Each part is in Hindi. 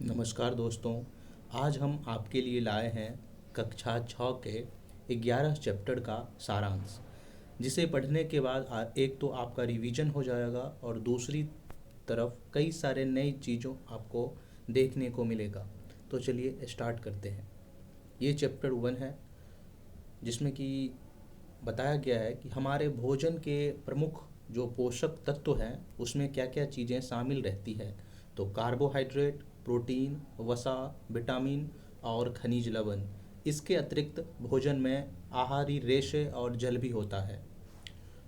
नमस्कार दोस्तों। आज हम आपके लिए लाए हैं कक्षा 6 के 11 चैप्टर का सारांश, जिसे पढ़ने के बाद एक तो आपका रिवीजन हो जाएगा और दूसरी तरफ कई सारे नई चीज़ों आपको देखने को मिलेगा। तो चलिए स्टार्ट करते हैं। ये चैप्टर 1 है, जिसमें कि बताया गया है कि हमारे भोजन के प्रमुख जो पोषक तत्व हैं उसमें क्या क्या चीज़ें शामिल रहती है। तो कार्बोहाइड्रेट, प्रोटीन, वसा, विटामिन और खनिज लवण। इसके अतिरिक्त भोजन में आहारी रेशे और जल भी होता है।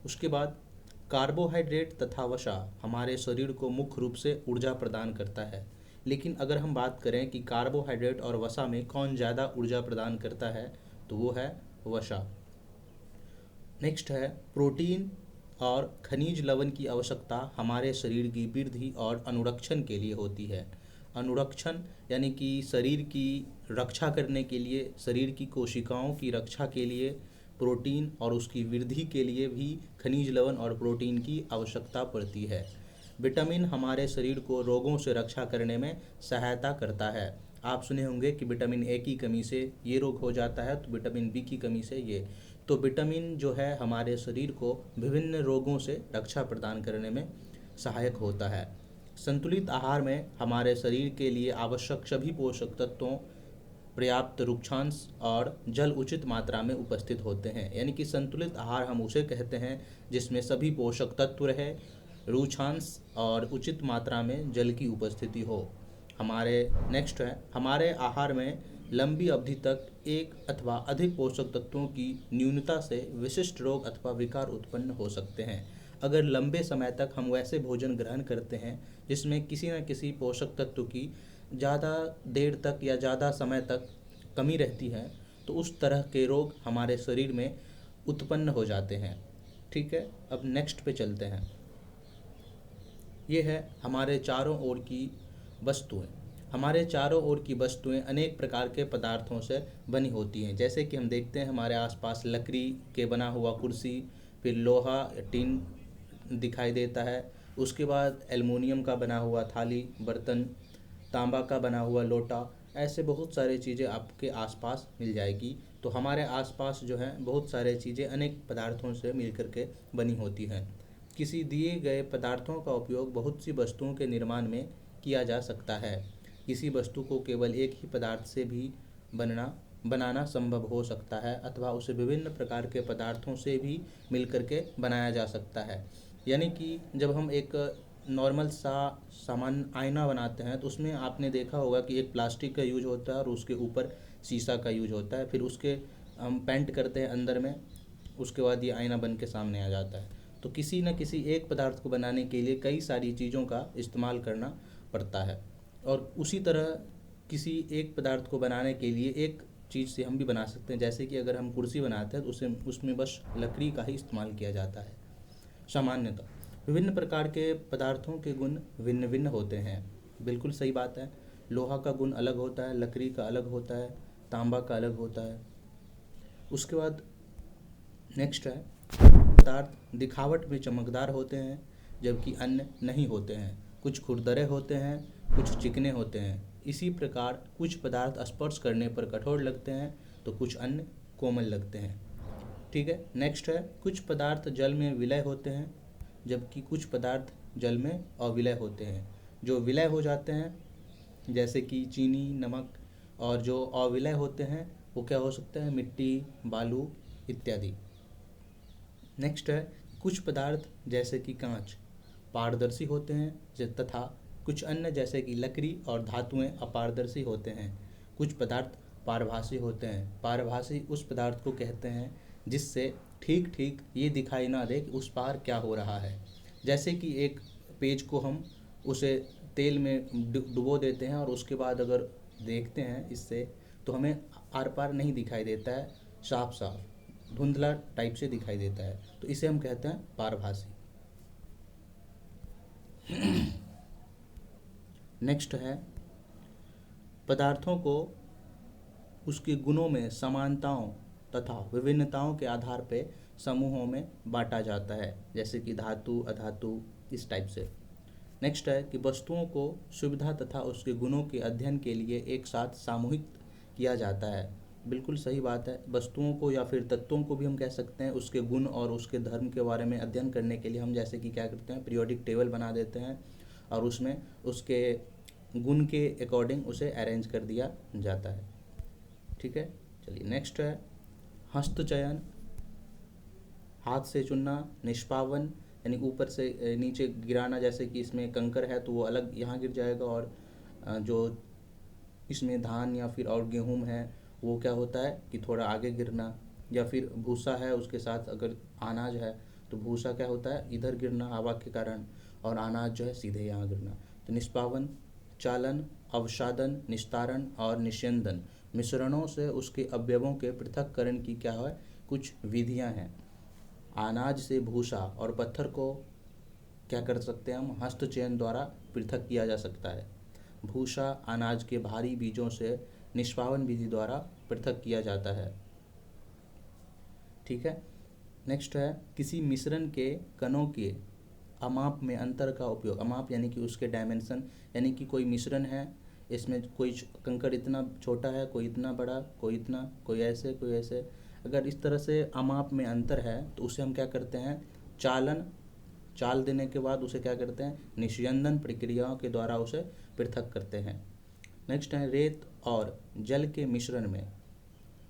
उसके बाद कार्बोहाइड्रेट तथा वसा हमारे शरीर को मुख्य रूप से ऊर्जा प्रदान करता है। लेकिन अगर हम बात करें कि कार्बोहाइड्रेट और वसा में कौन ज़्यादा ऊर्जा प्रदान करता है, तो वो है वसा। नेक्स्ट है प्रोटीन और खनिज लवण की आवश्यकता हमारे शरीर की वृद्धि और अनुरक्षण के लिए होती है। अनुरक्षण यानी कि शरीर की रक्षा करने के लिए, शरीर की कोशिकाओं की रक्षा के लिए प्रोटीन और उसकी वृद्धि के लिए भी खनिज लवण और प्रोटीन की आवश्यकता पड़ती है। विटामिन हमारे शरीर को रोगों से रक्षा करने में सहायता करता है। आप सुने होंगे कि विटामिन ए की कमी से ये रोग हो जाता है, तो विटामिन बी की कमी से ये। तो विटामिन जो है हमारे शरीर को विभिन्न रोगों से रक्षा प्रदान करने में सहायक होता है। संतुलित आहार में हमारे शरीर के लिए आवश्यक सभी पोषक तत्वों, पर्याप्त रुक्षांश और जल उचित मात्रा में उपस्थित होते हैं। यानी कि संतुलित आहार हम उसे कहते हैं जिसमें सभी पोषक तत्व रहे, रुक्षांश और उचित मात्रा में जल की उपस्थिति हो। हमारे नेक्स्ट है, हमारे आहार में लंबी अवधि तक एक अथवा अधिक पोषक तत्वों की न्यूनता से विशिष्ट रोग अथवा विकार उत्पन्न हो सकते हैं। अगर लंबे समय तक हम वैसे भोजन ग्रहण करते हैं जिसमें किसी न किसी पोषक तत्व की ज़्यादा देर तक या ज़्यादा समय तक कमी रहती है, तो उस तरह के रोग हमारे शरीर में उत्पन्न हो जाते हैं। ठीक है, अब नेक्स्ट पे चलते हैं। ये है हमारे चारों ओर की वस्तुएं। हमारे चारों ओर की वस्तुएं अनेक प्रकार के पदार्थों से बनी होती हैं। जैसे कि हम देखते हैं हमारे आसपास लकड़ी के बना हुआ कुर्सी, फिर लोहा टिन दिखाई देता है। उसके बाद एल्युमिनियम का बना हुआ थाली बर्तन, तांबा का बना हुआ लोटा, ऐसे बहुत सारी चीज़ें आपके आसपास मिल जाएगी। तो हमारे आसपास जो है बहुत सारे चीज़ें अनेक पदार्थों से मिलकर के बनी होती हैं। किसी दिए गए पदार्थों का उपयोग बहुत सी वस्तुओं के निर्माण में किया जा सकता है। किसी वस्तु को केवल एक ही पदार्थ से भी बनाना संभव हो सकता है, अथवा उसे विभिन्न प्रकार के पदार्थों से भी मिलकर के बनाया जा सकता है। यानी कि जब हम एक नॉर्मल सा सामान्य आईना बनाते हैं, तो उसमें आपने देखा होगा कि एक प्लास्टिक का यूज होता है और उसके ऊपर शीशा का यूज होता है। फिर उसके हम पेंट करते हैं अंदर में, उसके बाद ये आईना बन के सामने आ जाता है। तो किसी न किसी एक पदार्थ को बनाने के लिए कई सारी चीज़ों का इस्तेमाल करना पड़ता है। और उसी तरह किसी एक पदार्थ को बनाने के लिए एक चीज़ से हम भी बना सकते हैं। जैसे कि अगर हम कुर्सी बनाते हैं तो उसमें बस लकड़ी का ही इस्तेमाल किया जाता है सामान्यतः। विभिन्न प्रकार के पदार्थों के गुण भिन्न भिन्न होते हैं। बिल्कुल सही बात है। लोहा का गुण अलग होता है, लकड़ी का अलग होता है, तांबा का अलग होता है। उसके बाद नेक्स्ट है, पदार्थ दिखावट में चमकदार होते हैं जबकि अन्य नहीं होते हैं। कुछ खुरदरे होते हैं, कुछ चिकने होते हैं। इसी प्रकार कुछ पदार्थ स्पर्श करने पर कठोर लगते हैं तो कुछ अन्य कोमल लगते हैं। ठीक है, नेक्स्ट है, कुछ पदार्थ जल में विलय होते हैं जबकि कुछ पदार्थ जल में अविलय होते हैं। जो विलय हो जाते हैं जैसे कि चीनी, नमक, और जो अविलय होते हैं वो क्या हो सकता है, मिट्टी, बालू इत्यादि। नेक्स्ट है, कुछ पदार्थ जैसे कि कांच पारदर्शी होते हैं तथा कुछ अन्य जैसे कि लकड़ी और धातुएं अपारदर्शी होते हैं। कुछ पदार्थ पारभासी होते हैं। पारभासी उस पदार्थ को कहते हैं जिससे ठीक ठीक ये दिखाई ना दे कि उस पार क्या हो रहा है। जैसे कि एक पेज को हम उसे तेल में डुबो देते हैं और उसके बाद अगर देखते हैं इससे, तो हमें आर पार नहीं दिखाई देता है, साफ साफ धुंधला टाइप से दिखाई देता है। तो इसे हम कहते हैं पारभासी। नेक्स्ट है, पदार्थों को उसके गुणों में समानताओं तथा विभिन्नताओं के आधार पर समूहों में बांटा जाता है, जैसे कि धातु, अधातु, इस टाइप से। नेक्स्ट है कि वस्तुओं को सुविधा तथा उसके गुणों के अध्ययन के लिए एक साथ सामूहिक किया जाता है। बिल्कुल सही बात है। वस्तुओं को या फिर तत्वों को भी हम कह सकते हैं उसके गुण और उसके धर्म के बारे में अध्ययन करने के लिए हम जैसे कि क्या करते हैं, पीरियोडिक टेबल बना देते हैं और उसमें उसके गुण के अकॉर्डिंग उसे अरेंज कर दिया जाता है। ठीक है, चलिए नेक्स्ट है हस्तचयन, हाथ से चुनना, निष्पावन यानी ऊपर से नीचे गिराना, जैसे कि इसमें कंकर है तो वो अलग यहाँ गिर जाएगा और जो इसमें धान या फिर और गेहूँ है वो क्या होता है कि थोड़ा आगे गिरना, या फिर भूसा है उसके साथ अगर अनाज है तो भूसा क्या होता है इधर गिरना हवा के कारण, और अनाज जो है सीधे यहाँ गिरना। तो निष्पावन, चालन, अवसादन, निस्तारण और निस्यंदन मिश्रणों से उसके अवयवों के पृथक्करण की क्या है कुछ विधियां हैं। अनाज से भूसा और पत्थर को क्या कर सकते हैं हम, हस्तचयन द्वारा पृथक किया जा सकता है। भूसा अनाज के भारी बीजों से निष्पावन विधि द्वारा पृथक किया जाता है। ठीक है, नेक्स्ट है किसी मिश्रण के कणों के अमाप में अंतर का उपयोग। अमाप यानी कि उसके डायमेंशन, यानी कि कोई मिश्रण है, इसमें कोई कंकड़ इतना छोटा है, कोई इतना बड़ा, कोई इतना, कोई ऐसे कोई ऐसे, अगर इस तरह से अमाप में अंतर है तो उसे हम क्या करते हैं चालन, चाल देने के बाद उसे क्या करते हैं निस्यंदन प्रक्रियाओं के द्वारा उसे पृथक करते हैं। नेक्स्ट है रेत और जल के मिश्रण में।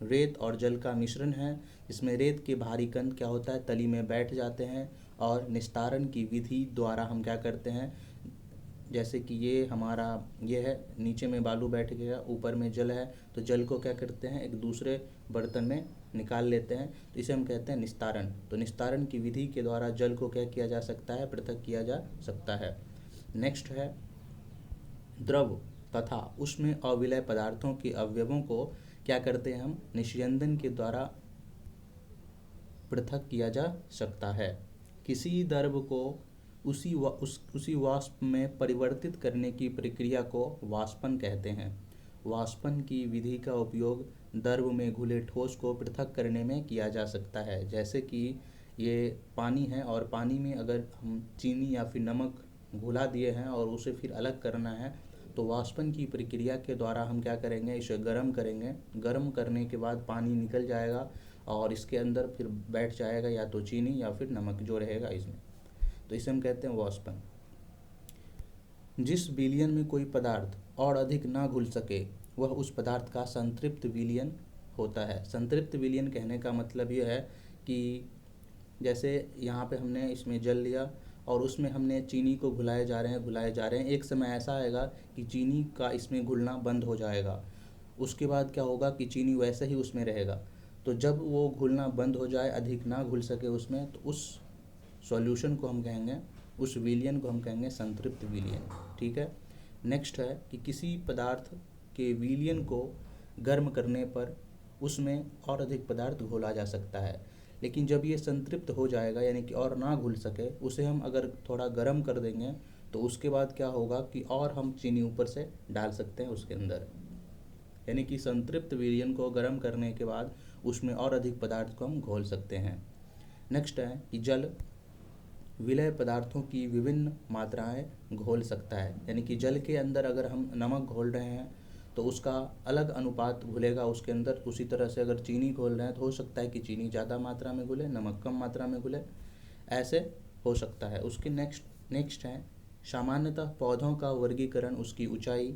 रेत और जल का मिश्रण है, इसमें रेत के भारी कण क्या होता है तली में बैठ जाते हैं और निस्तारण की विधि द्वारा हम क्या करते हैं, जैसे कि ये हमारा ये है, नीचे में बालू बैठ गया, ऊपर में जल है, तो जल को क्या करते हैं एक दूसरे बर्तन में निकाल लेते हैं, तो इसे हम कहते हैं निस्तारण। तो निस्तारण की विधि के द्वारा जल को क्या किया जा सकता है, पृथक किया जा सकता है। नेक्स्ट है द्रव तथा उसमें अविलय पदार्थों के अवयवों को क्या करते हैं हम निस्यंदन के द्वारा पृथक किया जा सकता है। किसी द्रव को उसी वाष्प में परिवर्तित करने की प्रक्रिया को वाष्पन कहते हैं। वाष्पन की विधि का उपयोग द्रव में घुले ठोस को पृथक करने में किया जा सकता है। जैसे कि ये पानी है और पानी में अगर हम चीनी या फिर नमक घुला दिए हैं और उसे फिर अलग करना है तो वाष्पन की प्रक्रिया के द्वारा हम क्या करेंगे इसे गर्म करेंगे। गर्म करने के बाद पानी निकल जाएगा और इसके अंदर फिर बैठ जाएगा या तो चीनी या फिर नमक जो रहेगा इसमें, तो इसे हम कहते हैं वाष्पन। जिस विलयन में कोई पदार्थ और अधिक ना घुल सके वह उस पदार्थ का संतृप्त विलयन होता है। संतृप्त विलयन कहने का मतलब यह है कि जैसे यहाँ पे हमने इसमें जल लिया और उसमें हमने चीनी को घुलाए जा रहे हैं, एक समय ऐसा आएगा कि चीनी का इसमें घुलना बंद हो जाएगा। उसके बाद क्या होगा कि चीनी वैसे ही उसमें रहेगा। तो जब वो घुलना बंद हो जाए, अधिक ना घुल सके उसमें, तो उस सॉल्यूशन को हम कहेंगे, उस विलयन को हम कहेंगे संतृप्त विलयन। ठीक है, नेक्स्ट है कि किसी पदार्थ के विलयन को गर्म करने पर उसमें और अधिक पदार्थ घोला जा सकता है, लेकिन जब ये संतृप्त हो जाएगा यानी कि और ना घुल सके उसे हम अगर थोड़ा गर्म कर देंगे तो उसके बाद क्या होगा कि और हम चीनी ऊपर से डाल सकते हैं उसके अंदर। यानी कि संतृप्त विलयन को गर्म करने के बाद उसमें और अधिक पदार्थ को हम घोल सकते हैं। नेक्स्ट है कि जल विलय पदार्थों की विभिन्न मात्राएं घोल सकता है। यानी कि जल के अंदर अगर हम नमक घोल रहे हैं तो उसका अलग अनुपात घुलेगा उसके अंदर। उसी तरह से अगर चीनी घोल रहे हैं तो हो सकता है कि चीनी ज़्यादा मात्रा में घुले, नमक कम मात्रा में घुले, ऐसे हो सकता है। उसके नेक्स्ट है सामान्यतः पौधों का वर्गीकरण उसकी ऊंचाई,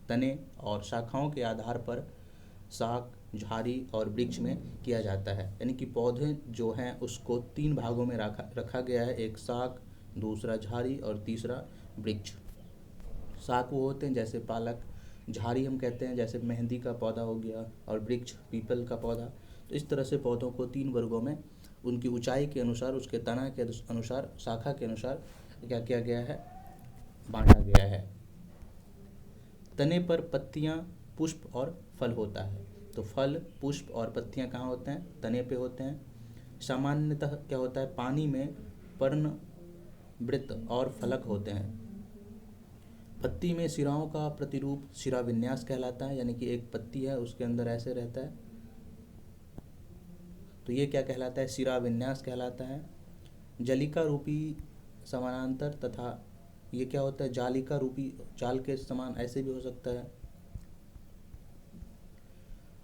तने और शाखाओं के आधार पर शाक, झाड़ी और वृक्ष में किया जाता है। यानी कि पौधे जो हैं उसको 3 भागों में रखा गया है, एक शाक, दूसरा झाड़ी और तीसरा वृक्ष। शाक वो होते हैं जैसे पालक, झाड़ी हम कहते हैं जैसे मेहंदी का पौधा हो गया, और वृक्ष पीपल का पौधा। तो इस तरह से पौधों को 3 वर्गों में उनकी ऊंचाई के अनुसार, उसके तना के अनुसार, शाखा के अनुसार क्या किया गया है, बांटा गया है। तने पर पत्तियां, पुष्प और फल होता है। तो फल, पुष्प और पत्तियां कहाँ होते हैं, तने पे होते हैं। सामान्यतः क्या होता है, पानी में पर्ण, वृत्त और फलक होते हैं। पत्ती में सिराओं का प्रतिरूप सिरा विन्यास कहलाता है। यानी कि एक पत्ती है उसके अंदर ऐसे रहता है तो ये क्या कहलाता है, सिरा विन्यास कहलाता है। जलिका रूपी समानांतर तथा ये क्या होता है, जालिका रूपी जाल के समान ऐसे भी हो सकता है,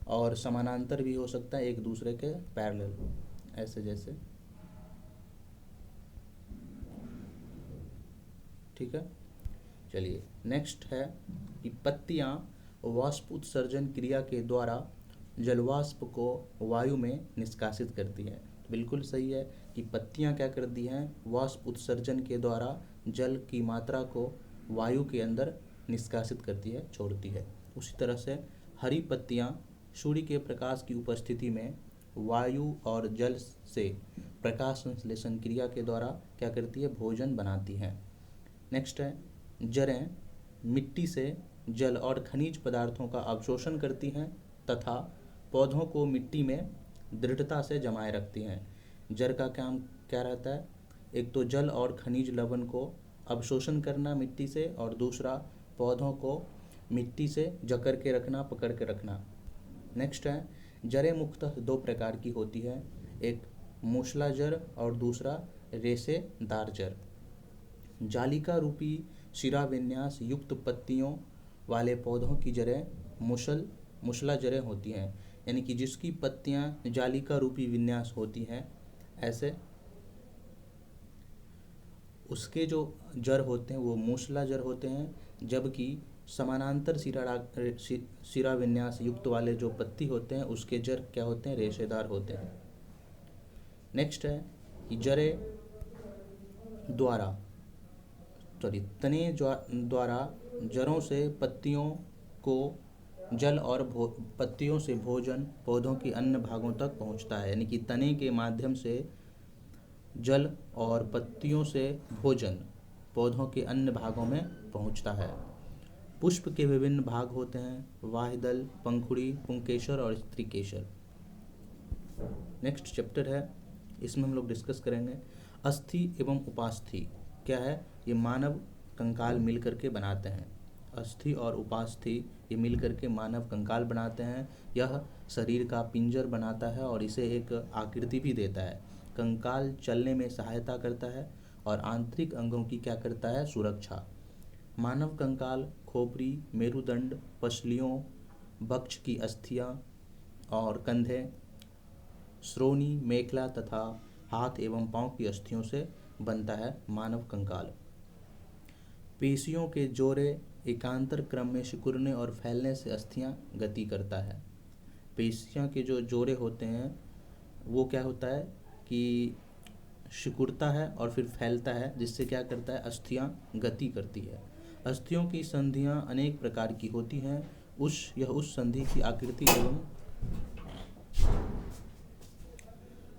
और समानांतर भी हो सकता है एक दूसरे के पैरेलल, ऐसे जैसे। ठीक है, चलिए नेक्स्ट है कि पत्तियां वाष्प उत्सर्जन क्रिया के द्वारा जलवाष्प को वायु में निष्कासित करती हैं। तो बिल्कुल सही है कि पत्तियां क्या करती हैं, वाष्प उत्सर्जन के द्वारा जल की मात्रा को वायु के अंदर निष्कासित करती है, छोड़ती है। उसी तरह से हरी पत्तियां सूर्य के प्रकाश की उपस्थिति में वायु और जल से प्रकाश संश्लेषण क्रिया के द्वारा क्या करती है, भोजन बनाती हैं। नेक्स्ट है जड़ें मिट्टी से जल और खनिज पदार्थों का अवशोषण करती हैं तथा पौधों को मिट्टी में दृढ़ता से जमाए रखती हैं। जड़ का काम क्या रहता है, एक तो जल और खनिज लवण को अवशोषण करना मिट्टी से, और दूसरा पौधों को मिट्टी से जकड़ के रखना, पकड़ के रखना। नेक्स्ट है जड़ें मुख्यतः दो प्रकार की होती है, एक मूसला जड़ और दूसरा रेशेदार जड़। जालिका रूपी शिरा विन्यास युक्त पत्तियों वाले पौधों की जड़ें मूसला जड़ें होती हैं, यानी कि जिसकी पत्तियां जालिका रूपी विन्यास होती हैं, ऐसे उसके जो जड़ होते हैं वो मूसला जड़ होते हैं, जबकि समानांतर शिरा विन्यास युक्त वाले जो पत्ती होते हैं उसके जड़ क्या होते हैं, रेशेदार होते हैं। नेक्स्ट है कि तने द्वारा जड़ों से पत्तियों को जल और पत्तियों से भोजन पौधों की अन्य भागों तक पहुंचता है, यानी कि तने के माध्यम से जल और पत्तियों से भोजन पौधों के अन्य भागों में पहुंचता है। पुष्प के विभिन्न भाग होते हैं, वाहिदल, पंखुड़ी, पुंकेसर और स्त्रीकेसर। नेक्स्ट चैप्टर है, इसमें हम लोग डिस्कस करेंगे अस्थि एवं उपास्थि क्या है। ये मानव कंकाल मिल करके बनाते हैं, अस्थि और उपास्थि ये मिल करके मानव कंकाल बनाते हैं। यह शरीर का पिंजर बनाता है और इसे एक आकृति भी देता है। कंकाल चलने में सहायता करता है और आंतरिक अंगों की क्या करता है, सुरक्षा। मानव कंकाल खोपड़ी, मेरुदंड, पसलियों, वक्ष की अस्थियां और कंधे, श्रोणी, मेखला तथा हाथ एवं पांव की अस्थियों से बनता है मानव कंकाल। पेशियों के जोड़े एकांतर क्रम में सिकुड़ने और फैलने से अस्थियां गति करता है। पेशियों के जो जोड़े होते हैं वो क्या होता है कि सिकुड़ता है और फिर फैलता है, जिससे क्या करता है, अस्थियां गति करती है। अस्थियों की संधियां अनेक प्रकार की होती हैं, यह उस संधि की आकृति एवं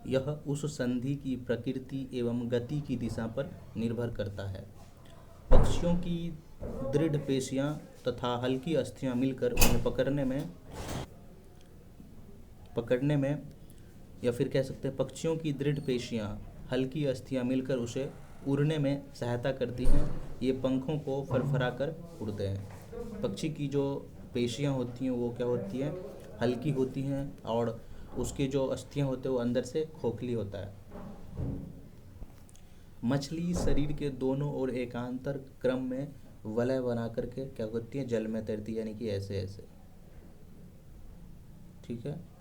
यह उस संधि की प्रकृति एवं गति की दिशा पर निर्भर करता है। पक्षियों की दृढ़ पेशियां तथा हल्की अस्थियां मिलकर उन्हें पकड़ने में या फिर कह सकते हैं पक्षियों की दृढ़ पेशियां हल्की अस्थियां मिलकर उसे उड़ने में सहायता करती हैं। ये पंखों को फरफरा कर उड़ते हैं। पक्षी की जो पेशियां होती हैं वो क्या होती हैं, हल्की होती हैं, और उसके जो अस्थियां होते हैं वो अंदर से खोखली होता है। मछली शरीर के दोनों ओर एकांतर क्रम में वलय बना करके क्या होती है, जल में तैरती है, यानी कि ऐसे ऐसे। ठीक है।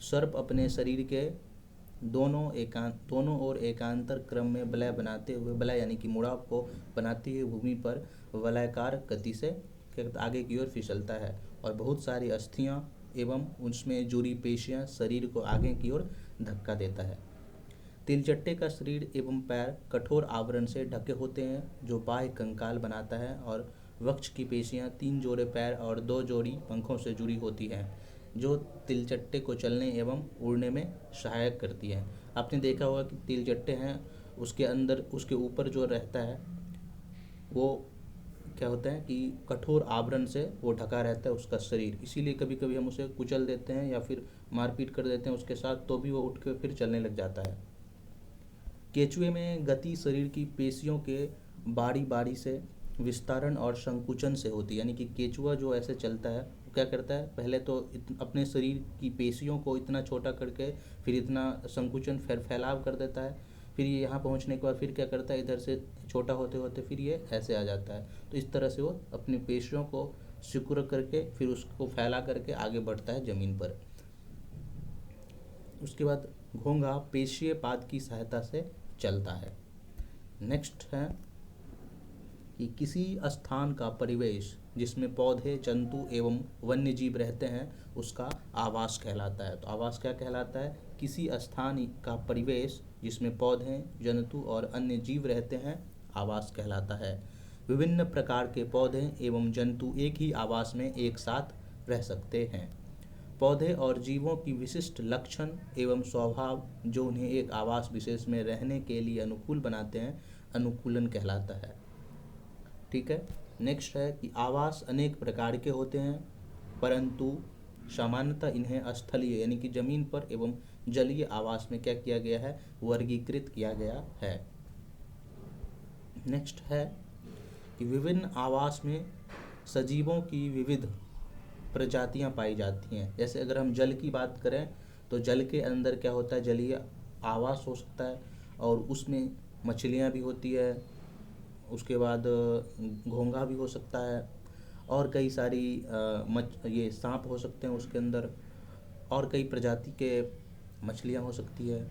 सर्प अपने शरीर के दोनों ओर एकांतर क्रम में वलय बनाते हुए, वलय यानी कि मुड़ाव को बनाते हुए भूमि पर वलयाकार गति से आगे की ओर फिसलता है, और बहुत सारी अस्थियां एवं उसमें जुड़ी पेशियां शरीर को आगे की ओर धक्का देता है। तिलचट्टे का शरीर एवं पैर कठोर आवरण से ढके होते हैं जो बाह्य कंकाल बनाता है, और वक्ष की पेशियां 3 जोड़े पैर और 2 जोड़ी पंखों से जुड़ी होती हैं जो तिलचट्टे को चलने एवं उड़ने में सहायक करती है। आपने देखा होगा कि तिलचट्टे हैं, उसके अंदर उसके ऊपर जो रहता है वो क्या होता है कि कठोर आवरण से वो ढका रहता है उसका शरीर, इसीलिए कभी कभी हम उसे कुचल देते हैं या फिर मारपीट कर देते हैं उसके साथ, तो भी वो उठ के फिर चलने लग जाता है। केचुए में गति शरीर की पेशियों के बारी बारी से विस्तारण और संकुचन से होती है, यानी कि केचुआ जो ऐसे चलता है वो क्या करता है, पहले तो अपने शरीर की पेशियों को इतना छोटा करके फिर इतना संकुचन फैलाव कर देता है, फिर ये यहाँ पहुँचने के बाद फिर क्या करता है, इधर से छोटा होते होते फिर ये ऐसे आ जाता है। तो इस तरह से वो अपनी पेशियों को सिकुड़ करके फिर उसको फैला करके आगे बढ़ता है ज़मीन पर। उसके बाद घोंघा पेशीय पाद की सहायता से चलता है। नेक्स्ट है कि किसी स्थान का परिवेश जिसमें पौधे, जंतु एवं वन्य जीव रहते हैं उसका आवास कहलाता है। तो आवास क्या कहलाता है? किसी स्थान का परिवेश जिसमें पौधे, जंतु और अन्य जीव रहते हैं आवास कहलाता है। विभिन्न प्रकार के पौधे एवं जंतु एक ही आवास में एक साथ रह सकते हैं। पौधे और जीवों की विशिष्ट लक्षण एवं स्वभाव जो उन्हें एक आवास विशेष में रहने के लिए अनुकूल बनाते हैं अनुकूलन कहलाता है। ठीक है। नेक्स्ट है कि आवास अनेक प्रकार के होते हैं, परंतु सामान्यतः इन्हें स्थलीय यानी कि जमीन पर एवं जलीय आवास में क्या किया गया है? वर्गीकृत किया गया है। नेक्स्ट है कि विभिन्न आवास में सजीवों की विविध प्रजातियां पाई जाती हैं। जैसे अगर हम जल की बात करें तो जल के अंदर क्या होता है? जलीय आवास हो सकता है और उसमें मछलियां भी होती है, उसके बाद घोंघा भी हो सकता है और कई सारी ये सांप हो सकते हैं उसके अंदर, और कई प्रजाति के मछलियां हो सकती है।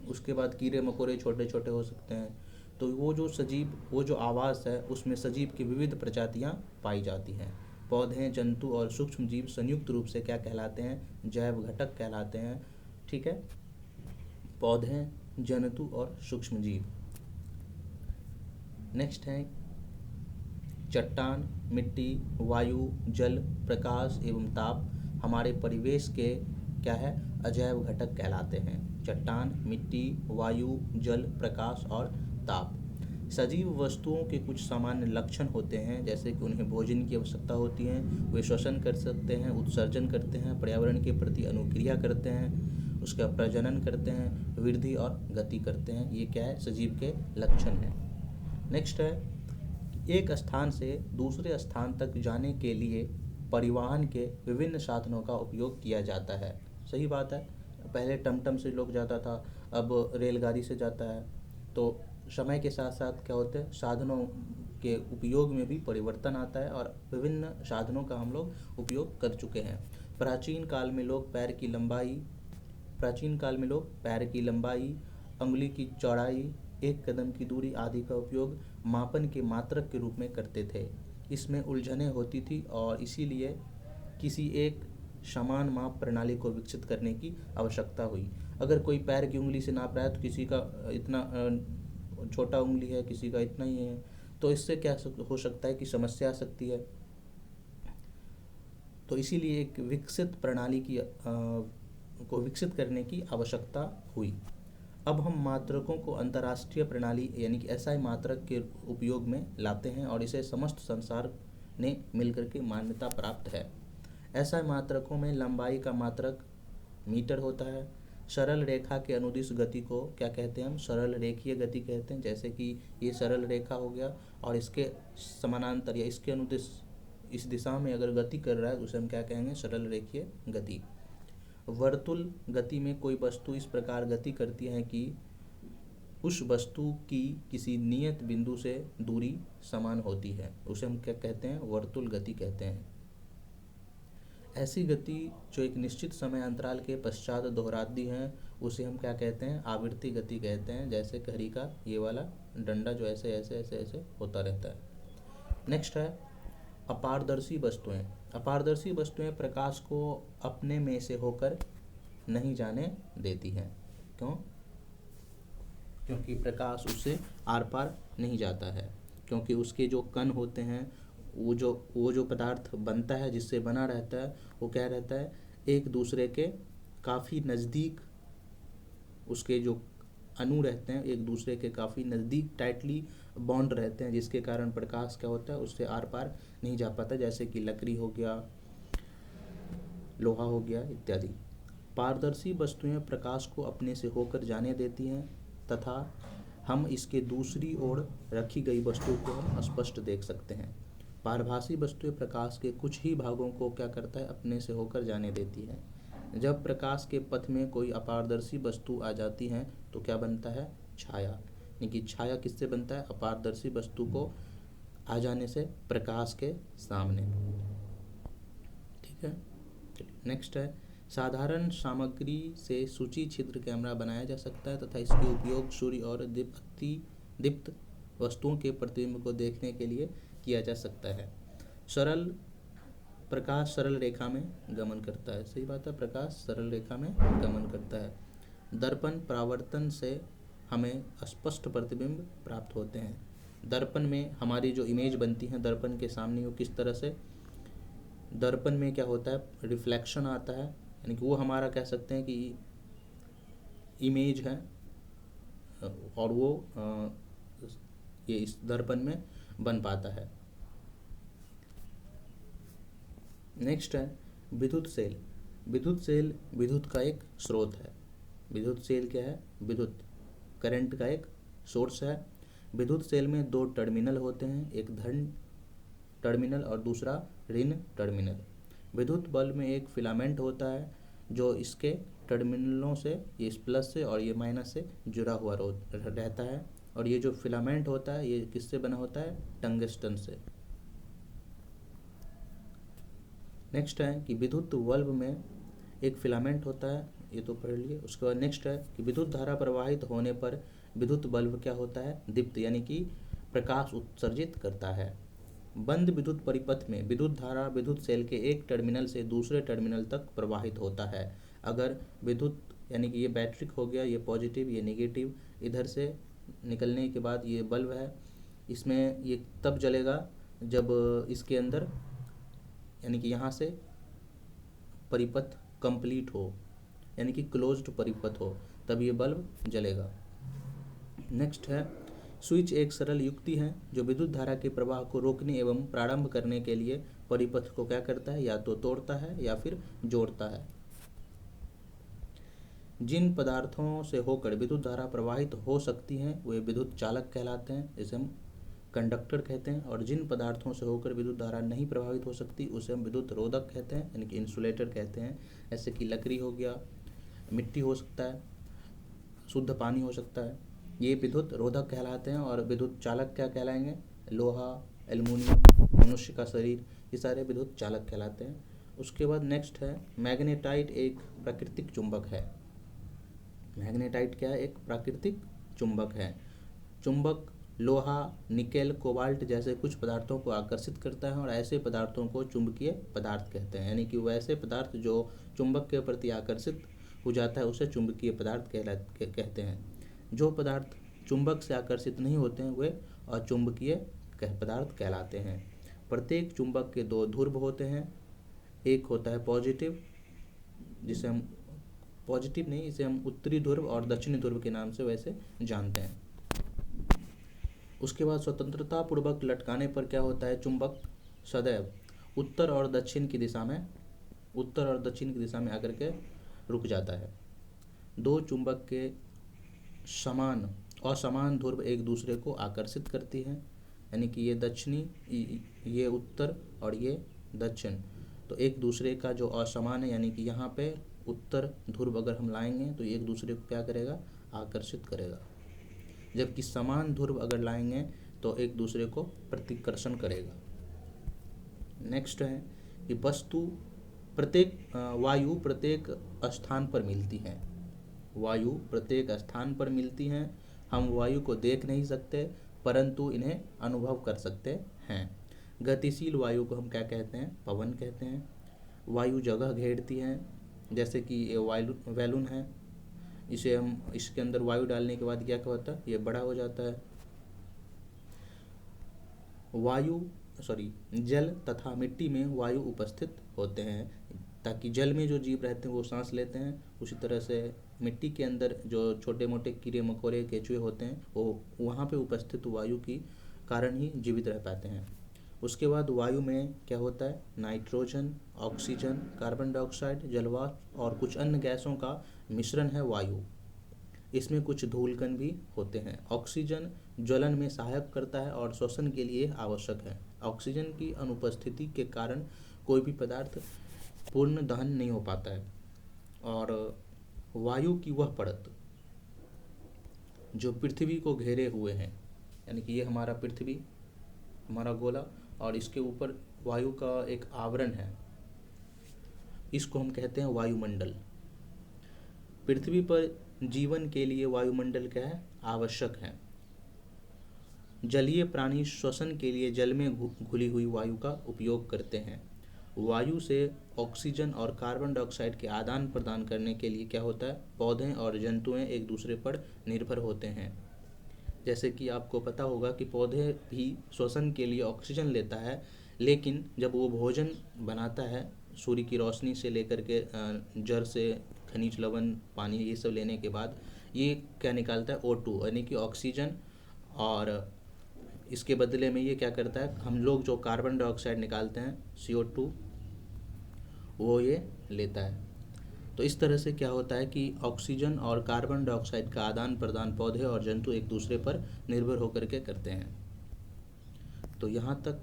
उसके बाद कीड़े मकोड़े छोटे छोटे हो सकते हैं। तो वो जो आवास है उसमें सजीव की विविध प्रजातियां पाई जाती हैं। पौधे, जंतु और सूक्ष्म जीव संयुक्त रूप से क्या कहलाते हैं? जैव घटक कहलाते हैं। ठीक है। पौधे, जंतु और सूक्ष्म जीव। नेक्स्ट है चट्टान, मिट्टी, वायु, जल, प्रकाश एवं ताप हमारे परिवेश के क्या है? अजैव घटक कहलाते हैं। चट्टान, मिट्टी, वायु, जल, प्रकाश और ताप। सजीव वस्तुओं के कुछ सामान्य लक्षण होते हैं, जैसे कि उन्हें भोजन की आवश्यकता होती है, वे श्वसन कर सकते हैं, उत्सर्जन करते हैं, पर्यावरण के प्रति अनुक्रिया करते हैं, उसका प्रजनन करते हैं, वृद्धि और गति करते हैं। ये क्या है? सजीव के लक्षण हैं। नेक्स्ट है एक स्थान से दूसरे स्थान तक जाने के लिए परिवहन के विभिन्न साधनों का उपयोग किया जाता है। सही बात है। पहले टमटम से लोग जाता था, अब रेलगाड़ी से जाता है। तो समय के साथ साथ क्या होते हैं? साधनों के उपयोग में भी परिवर्तन आता है और विभिन्न साधनों का हम लोग उपयोग कर चुके हैं। प्राचीन काल में लोग पैर की लंबाई, अंगुली की चौड़ाई, एक कदम की दूरी आदि का उपयोग मापन के मात्रक के रूप में करते थे। इसमें उलझनें होती थी और इसीलिए किसी एक समान माप प्रणाली को विकसित करने की आवश्यकता हुई। अगर कोई पैर की उंगली से नाप रहा है तो किसी का इतना छोटा उंगली है, किसी का इतना ही है, तो इससे क्या हो सकता है कि समस्या आ सकती है। तो इसीलिए एक विकसित प्रणाली को विकसित करने की आवश्यकता हुई। अब हम मात्रकों को अंतर्राष्ट्रीय प्रणाली यानी कि एसआई मात्रक के उपयोग में लाते हैं और इसे समस्त संसार ने मिलकर के मान्यता प्राप्त है। एसआई मात्रकों में लंबाई का मात्रक मीटर होता है। सरल रेखा के अनुदिश गति को क्या कहते हैं? हम सरल रेखीय गति कहते हैं। जैसे कि ये सरल रेखा हो गया और इसके समानांतर या इसके अनुदिश इस दिशा में अगर गति कर रहा है तो उसे हम क्या कहेंगे? सरल रेखीय गति। वर्तुल गति में कोई वस्तु इस प्रकार गति करती है कि उस वस्तु की किसी नियत बिंदु से दूरी समान होती है, उसे हम क्या कहते हैं? वर्तुल गति कहते हैं। ऐसी गति जो एक निश्चित समय अंतराल के पश्चात दोहराती है उसे हम क्या कहते हैं? आवृत्ति गति कहते हैं। जैसे घड़ी का ये वाला डंडा जो ऐसे ऐसे ऐसे ऐसे होता रहता है। नेक्स्ट है अपारदर्शी वस्तुएं। अपारदर्शी वस्तुएं प्रकाश को अपने में से होकर नहीं जाने देती हैं। क्यों? क्योंकि प्रकाश उससे आर पार नहीं जाता है, क्योंकि उसके जो कण होते हैं वो जो पदार्थ बनता है जिससे बना रहता है वो क्या रहता है? एक दूसरे के काफ़ी नज़दीक, उसके जो अणु रहते हैं एक दूसरे के काफ़ी नज़दीक टाइटली बॉन्ड रहते हैं, जिसके कारण प्रकाश क्या होता है? उससे आर पार नहीं जा पाता। जैसे कि लकड़ी हो गया, लोहा हो गया इत्यादि। पारदर्शी वस्तुएं प्रकाश को अपने से होकर जाने देती हैं तथा हम इसके दूसरी ओर रखी गई वस्तु को हम स्पष्ट देख सकते हैं। पारभासी वस्तुएं प्रकाश के कुछ ही भागों को क्या करता है? अपने से होकर जाने देती है। जब प्रकाश के पथ में कोई अपारदर्शी वस्तु आ जाती है तो क्या बनता है? छाया, यानी कि छाया किससे बनता है? अपारदर्शी वस्तु को आ जाने से प्रकाश के सामने। ठीक है, नेक्स्ट है, साधारण सामग्री से सूची छिद्र कैमरा बनाया जा सकता है तथा इसके उपयोग सूर्य और दीप्त वस्तुओं के प्रतिबिंब को देखने के लिए किया जा सकता है। सरल प्रकाश सरल रेखा में गमन करता है, सही बात है, प्रकाश सरल रेखा में गमन करता है। दर्पण परावर्तन से हमें स्पष्ट प्रतिबिंब प्राप्त होते हैं। दर्पण में हमारी जो इमेज बनती है दर्पण के सामने, वो किस तरह से, दर्पण में क्या होता है, रिफ्लेक्शन आता है, यानी कि वो हमारा कह सकते हैं कि इमेज है, और वो ये इस दर्पण में बन पाता है। नेक्स्ट है विद्युत सेल। विद्युत सेल विद्युत का एक स्रोत है। विद्युत सेल क्या है? विद्युत करंट का एक सोर्स है। विद्युत सेल में दो टर्मिनल होते हैं, एक धन टर्मिनल और दूसरा ऋण टर्मिनल। विद्युत बल्ब में एक फिलामेंट होता है जो इसके टर्मिनलों से, ये प्लस से और ये माइनस से जुड़ा हुआ रहता है, और ये जो फिलामेंट होता है ये किससे बना होता है? टंगस्टन से। नेक्स्ट है कि विद्युत बल्ब में एक फिलामेंट होता है, ये तो पढ़ लिए। उसके बाद नेक्स्ट है कि विद्युत धारा प्रवाहित होने पर विद्युत बल्ब क्या होता है? दीप्त, यानी कि प्रकाश उत्सर्जित करता है। बंद विद्युत परिपथ में विद्युत धारा विद्युत सेल के एक टर्मिनल से दूसरे टर्मिनल तक प्रवाहित होता है। अगर विद्युत, यानी कि ये बैटरी हो गया, ये पॉजिटिव ये नेगेटिव, इधर से निकलने के बाद ये बल्ब है, इसमें ये तब जलेगा जब इसके अंदर, यानी कि यहाँ से परिपथ कंप्लीट हो, यानी कि क्लोज्ड परिपथ हो, तब ये बल्ब जलेगा। नेक्स्ट है स्विच एक सरल युक्ति है जो विद्युत धारा के प्रवाह को रोकने एवं प्रारंभ करने के लिए परिपथ को क्या करता है? या तो तोड़ता है या फिर जोड़ता है। जिन पदार्थों से होकर विद्युत धारा प्रवाहित हो सकती हैं वे विद्युत चालक कहलाते हैं, जिसे हम कंडक्टर कहते हैं। और जिन पदार्थों से होकर विद्युत धारा नहीं प्रभावित हो सकती उसे हम विद्युत रोधक कहते हैं, यानी कि इंसुलेटर कहते हैं। ऐसे कि लकड़ी हो गया, मिट्टी हो सकता है, शुद्ध पानी हो सकता है, ये विद्युत रोधक कहलाते हैं। और विद्युत चालक क्या कहलाएंगे? लोहा, एल्युमिनियम, मनुष्य का शरीर, ये सारे विद्युत चालक कहलाते हैं। उसके बाद नेक्स्ट है मैग्नेटाइट एक प्राकृतिक चुंबक है। मैग्नेटाइट क्या है? एक प्राकृतिक चुंबक है। चुंबक लोहा, निकेल, कोबाल्ट जैसे कुछ पदार्थों को आकर्षित करता है और ऐसे पदार्थों को चुंबकीय पदार्थ कहते हैं, यानी कि वैसे पदार्थ जो चुंबक के प्रति आकर्षित हो जाता है उसे चुंबकीय पदार्थ कहते हैं। जो पदार्थ चुंबक से आकर्षित नहीं होते हैं वे अचुंबकीय पदार्थ कहलाते हैं। प्रत्येक चुंबक के दो ध्रुव होते हैं, एक होता है पॉजिटिव, जिसे हम पॉजिटिव नहीं, इसे हम उत्तरी ध्रुव और दक्षिणी ध्रुव के नाम से वैसे जानते हैं। उसके बाद स्वतंत्रता पूर्वक लटकाने पर क्या होता है? चुंबक सदैव उत्तर और दक्षिण की दिशा में आकर के रुक जाता है। दो चुंबक के असमान ध्रुव एक दूसरे को आकर्षित करती हैं, यानी कि ये दक्षिणी, ये उत्तर और ये दक्षिण, तो एक दूसरे का जो असमान है, यानी कि यहाँ पे उत्तर ध्रुव अगर हम लाएंगे तो एक दूसरे को क्या करेगा? आकर्षित करेगा। जबकि समान ध्रुव अगर लाएंगे तो एक दूसरे को प्रतिकर्षण करेगा। नेक्स्ट है कि वायु प्रत्येक स्थान पर मिलती है। वायु प्रत्येक स्थान पर मिलती हैं। हम वायु को देख नहीं सकते परंतु इन्हें अनुभव कर सकते हैं। गतिशील वायु को हम क्या कहते हैं? पवन कहते हैं। वायु जगह घेरती है, जैसे कि ये बैलून है, इसे हम इसके अंदर वायु डालने के बाद क्या होता है? ये बड़ा हो जाता है। जल तथा मिट्टी में वायु उपस्थित होते हैं ताकि जल में जो जीव रहते हैं वो सांस लेते हैं। उसी तरह से मिट्टी के अंदर जो छोटे मोटे कीड़े मकोड़े केंचुए होते हैं वो वहाँ पे उपस्थित वायु की कारण ही जीवित रह पाते हैं। उसके बाद वायु में क्या होता है? नाइट्रोजन, ऑक्सीजन, कार्बन डाइऑक्साइड, जलवाष्प और कुछ अन्य गैसों का मिश्रण है वायु। इसमें कुछ धूलकण भी होते हैं। ऑक्सीजन ज्वलन में सहायक करता है और श्वसन के लिए आवश्यक है। ऑक्सीजन की अनुपस्थिति के कारण कोई भी पदार्थ पूर्ण दहन नहीं हो पाता है। और वायु की वह परत जो पृथ्वी को घेरे हुए हैं, यानी कि ये हमारा पृथ्वी, हमारा गोला, और इसके ऊपर वायु का एक आवरण है, इसको हम कहते हैं वायुमंडल। पृथ्वी पर जीवन के लिए वायुमंडल क्या है? आवश्यक है। जलीय प्राणी श्वसन के लिए जल में घुली हुई वायु का उपयोग करते हैं। वायु से ऑक्सीजन और कार्बन डाइऑक्साइड के आदान प्रदान करने के लिए क्या होता है? पौधे और जंतुएं एक दूसरे पर निर्भर होते हैं। जैसे कि आपको पता होगा कि पौधे भी श्वसन के लिए ऑक्सीजन लेता है, लेकिन जब वो भोजन बनाता है, सूर्य की रोशनी से लेकर के जड़ से खनिज लवण, पानी, ये सब लेने के बाद ये क्या निकालता है? O2, यानी कि ऑक्सीजन, और इसके बदले में ये क्या करता है? हम लोग जो कार्बन डाइऑक्साइड निकालते हैं, CO2, वो ये लेता है। तो इस तरह से क्या होता है कि ऑक्सीजन और कार्बन डाइऑक्साइड का आदान प्रदान पौधे और जंतु एक दूसरे पर निर्भर होकर के करते हैं। तो यहाँ तक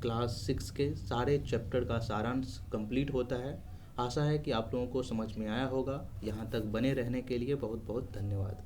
क्लास 6 के सारे चैप्टर का सारांश कंप्लीट होता है। आशा है कि आप लोगों को समझ में आया होगा। यहाँ तक बने रहने के लिए बहुत बहुत धन्यवाद।